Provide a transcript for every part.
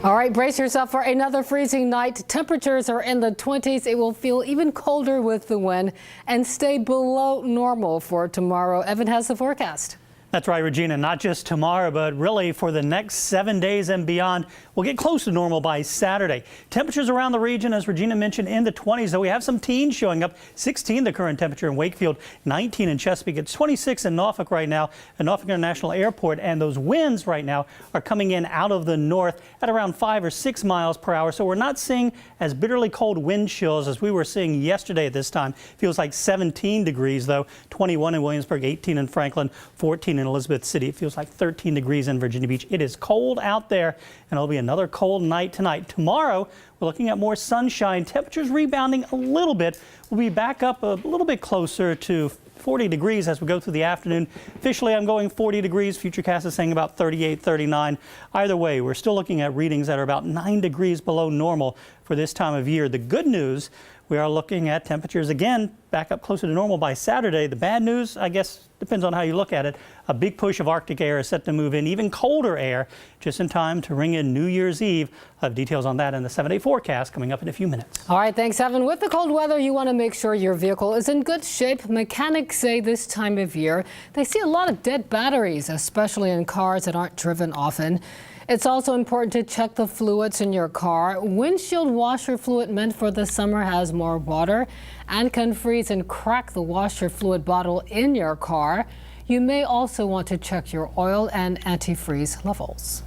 All right, brace yourself for another freezing night. Temperatures are in the 20s. It will feel even colder with the wind and stay below normal for tomorrow. Evan has the forecast. That's right, Regina. Not just tomorrow, but really for the next 7 days and beyond. We'll get close to normal by Saturday. Temperatures around the region, as Regina mentioned, in the 20s, though we have some teens showing up. 16 the current temperature in Wakefield, 19 in Chesapeake. It's 26 in Norfolk right now at Norfolk International Airport. And those winds right now are coming in out of the north at around 5 or 6 miles per hour. So we're not seeing as bitterly cold wind chills as we were seeing yesterday at this time. Feels like 17 degrees, though. 21 in Williamsburg, 18 in Franklin, 14 in Elizabeth City. It feels like 13 degrees in Virginia Beach. It is cold out there, and it'll be another cold night tonight. Tomorrow, we're looking at more sunshine. Temperatures rebounding a little bit. We'll be back up a little bit closer to 40 degrees as we go through the afternoon. Officially, I'm going 40 degrees. Futurecast is saying about 38, 39. Either way, we're still looking at readings that are about 9 degrees below normal for this time of year. The good news, we are looking at temperatures again back up closer to normal by Saturday. The bad news, I guess, depends on how you look at it. A big push of Arctic air is set to move in, even colder air, just in time to ring in New Year's Eve. I'll have details on that in the 7-day forecast coming up in a few minutes. All right, thanks, Evan. With the cold weather, you want to make sure your vehicle is in good shape. Mechanics say this time of year, they see a lot of dead batteries, especially in cars that aren't driven often. It's also important to check the fluids in your car. Windshield washer fluid meant for the summer has more water and can freeze and crack the washer fluid bottle in your car. You may also want to check your oil and antifreeze levels.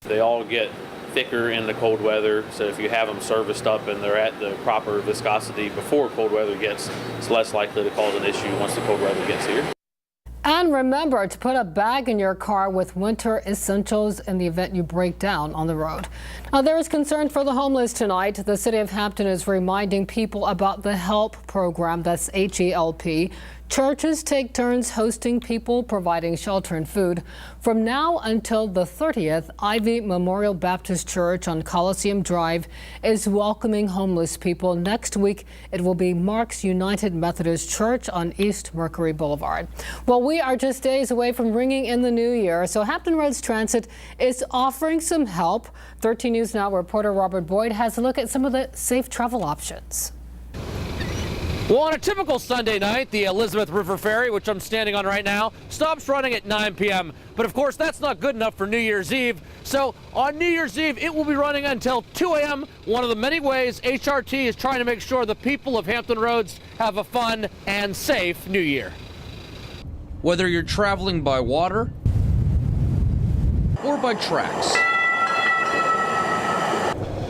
They all get thicker in the cold weather, so if you have them serviced up and they're at the proper viscosity before cold weather gets, it's less likely to cause an issue once the cold weather gets here. And remember to put a bag in your car with winter essentials in the event you break down on the road. Now, there is concern for the homeless tonight. The city of Hampton is reminding people about the HELP program, that's HELP. Churches take turns hosting people, providing shelter and food. From now until the 30th, Ivy Memorial Baptist Church on Coliseum Drive is welcoming homeless people. Next week, it will be Mark's United Methodist Church on East Mercury Boulevard. Well, we are just days away from ringing in the new year, so Hampton Roads Transit is offering some help. 13 News Now reporter Robert Boyd has a look at some of the safe travel options. Well, on a typical Sunday night, the Elizabeth River Ferry, which I'm standing on right now, stops running at 9 p.m. But of course, that's not good enough for New Year's Eve. So on New Year's Eve, it will be running until 2 a.m. One of the many ways HRT is trying to make sure the people of Hampton Roads have a fun and safe New Year. Whether you're traveling by water or by tracks,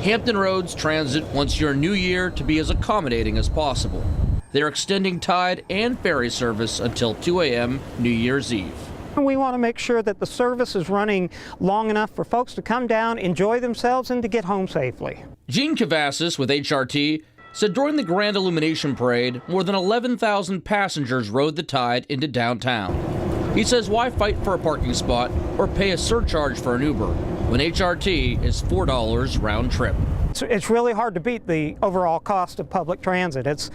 Hampton Roads Transit wants your new year to be as accommodating as possible. They're extending tide and ferry service until 2 a.m. New Year's Eve. We want to make sure that the service is running long enough for folks to come down, enjoy themselves, and to get home safely. Gene Cavassis with HRT said during the Grand Illumination Parade, more than 11,000 passengers rode the tide into downtown. He says why fight for a parking spot or pay a surcharge for an Uber when HRT is $4 round trip. It's really hard to beat the overall cost of public transit. It's,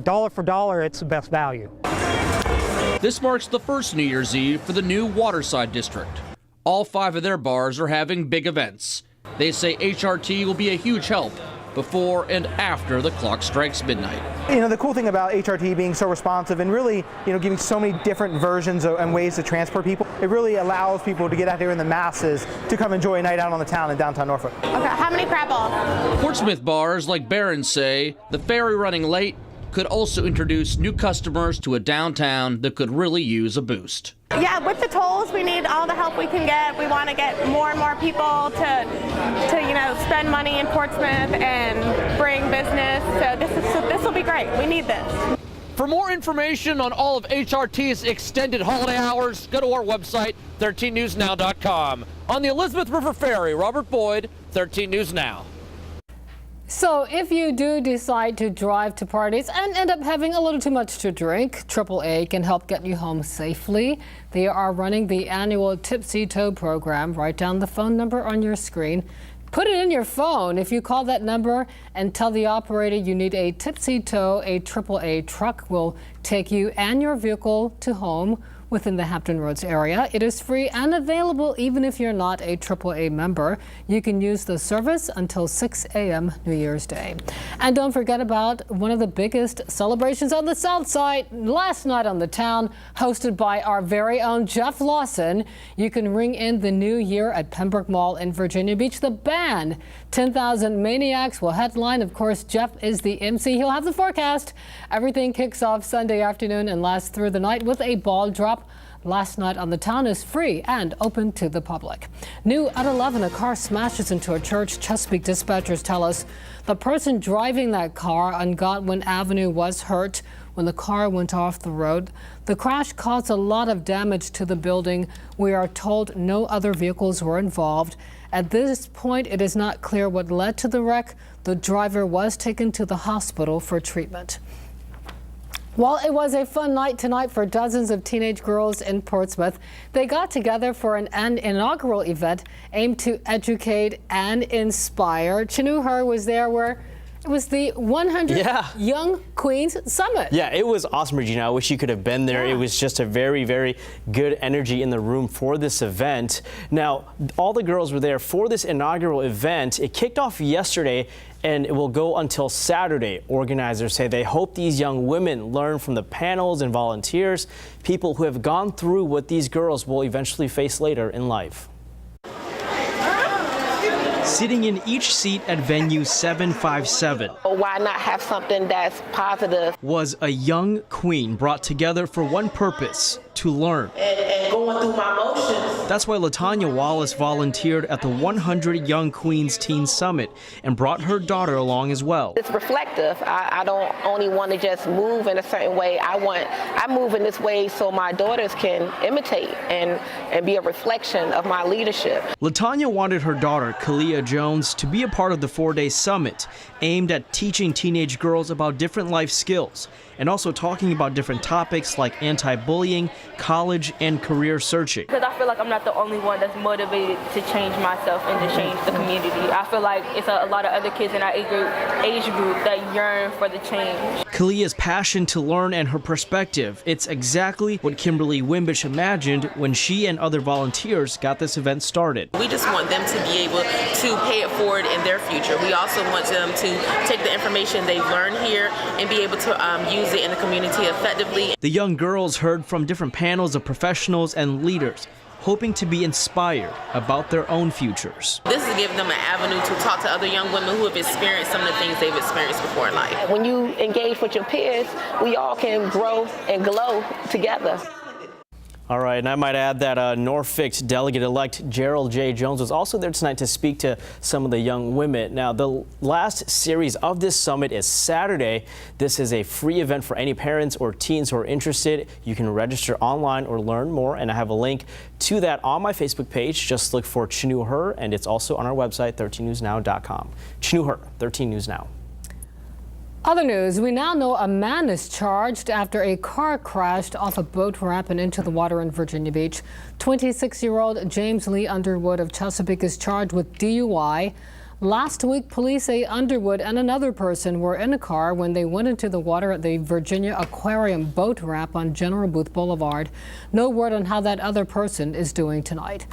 dollar for dollar, it's the best value. This marks the first New Year's Eve for the new Waterside District. All 5 of their bars are having big events. They say HRT will be a huge help before and after the clock strikes midnight. The cool thing about HRT being so responsive and really, giving so many different versions and ways to transport people, it really allows people to get out there in the masses to come enjoy a night out on the town in downtown Norfolk. Okay, how many crab balls? Portsmouth bars like Barron's say the ferry running late could also introduce new customers to a downtown that could really use a boost. Yeah, with the tolls, we need all the help we can get. We want to get more and more people to spend money in Portsmouth and bring business. So this will be great. We need this. For more information on all of HRT's extended holiday hours, go to our website, 13newsnow.com. On the Elizabeth River Ferry, Robert Boyd, 13 News Now. So if you do decide to drive to parties and end up having a little too much to drink, AAA can help get you home safely. They are running the annual Tipsy Tow program. Write down the phone number on your screen. Put it in your phone. If you call that number and tell the operator you need a Tipsy Tow, a AAA truck will take you and your vehicle to home within the Hampton Roads area. It is free and available even if you're not a AAA member. You can use the service until 6 a.m. New Year's Day. And don't forget about one of the biggest celebrations on the South Side last night on the town, hosted by our very own Jeff Lawson. You can ring in the new year at Pembroke Mall in Virginia Beach. The band 10,000 Maniacs will headline. Of course, Jeff is the MC. He'll have the forecast. Everything kicks off Sunday afternoon and lasts through the night with a ball drop. Last night on the town is free and open to the public. New at 11, a car smashes into a church. Chesapeake dispatchers tell us the person driving that car on Godwin Avenue was hurt when the car went off the road. The crash caused a lot of damage to the building. We are told no other vehicles were involved. At this point, it is not clear what led to the wreck. The driver was taken to the hospital for treatment. Well, it was a fun night tonight for dozens of teenage girls in Portsmouth. They got together for an inaugural event aimed to educate and inspire. Chinu Her was there where it was the 100 Young Queens Summit. Yeah, it was awesome, Regina. I wish you could have been there. It was just a very, very good energy in the room for this event. Now, all the girls were there for this inaugural event. It kicked off yesterday and it will go until Saturday. Organizers say they hope these young women learn from the panels and volunteers, people who have gone through what these girls will eventually face later in life. Sitting in each seat at venue 757. Why not have something that's positive? Was a young queen brought together for one purpose, to learn. And going through my motions. That's why LaTanya Wallace volunteered at the 100 Young Queens Teen Summit and brought her daughter along as well. It's reflective. I don't only want to just move in a certain way. I move in this way so my daughters can imitate and be a reflection of my leadership. LaTanya wanted her daughter, Kalia Jones, to be a part of the 4-day summit aimed at teaching teenage girls about different life skills and also talking about different topics like anti-bullying, college, and career searching. Because I feel like I'm not the only one that's motivated to change myself and to change the community. I feel like it's a lot of other kids in our age group that yearn for the change. Kalia's passion to learn and her perspective, it's exactly what Kimberly Wimbish imagined when she and other volunteers got this event started. We just want them to be able to pay it forward in their future. We also want them to take the information they've learned here and be able to use it in the community effectively. The young girls heard from different panels of professionals and leaders, hoping to be inspired about their own futures. This is giving them an avenue to talk to other young women who have experienced some of the things they've experienced before in life. When you engage with your peers, we all can grow and glow together. All right, and I might add that Norfolk's delegate-elect Gerald J. Jones was also there tonight to speak to some of the young women. Now, the last series of this summit is Saturday. This is a free event for any parents or teens who are interested. You can register online or learn more, and I have a link to that on my Facebook page. Just look for Chinu Her, and it's also on our website, 13newsnow.com. Chinu Her, 13 News Now. Other news, we now know a man is charged after a car crashed off a boat ramp and into the water in Virginia Beach. 26-year-old James Lee Underwood of Chesapeake is charged with DUI. Last week, police say Underwood and another person were in a car when they went into the water at the Virginia Aquarium boat ramp on General Booth Boulevard. No word on how that other person is doing tonight.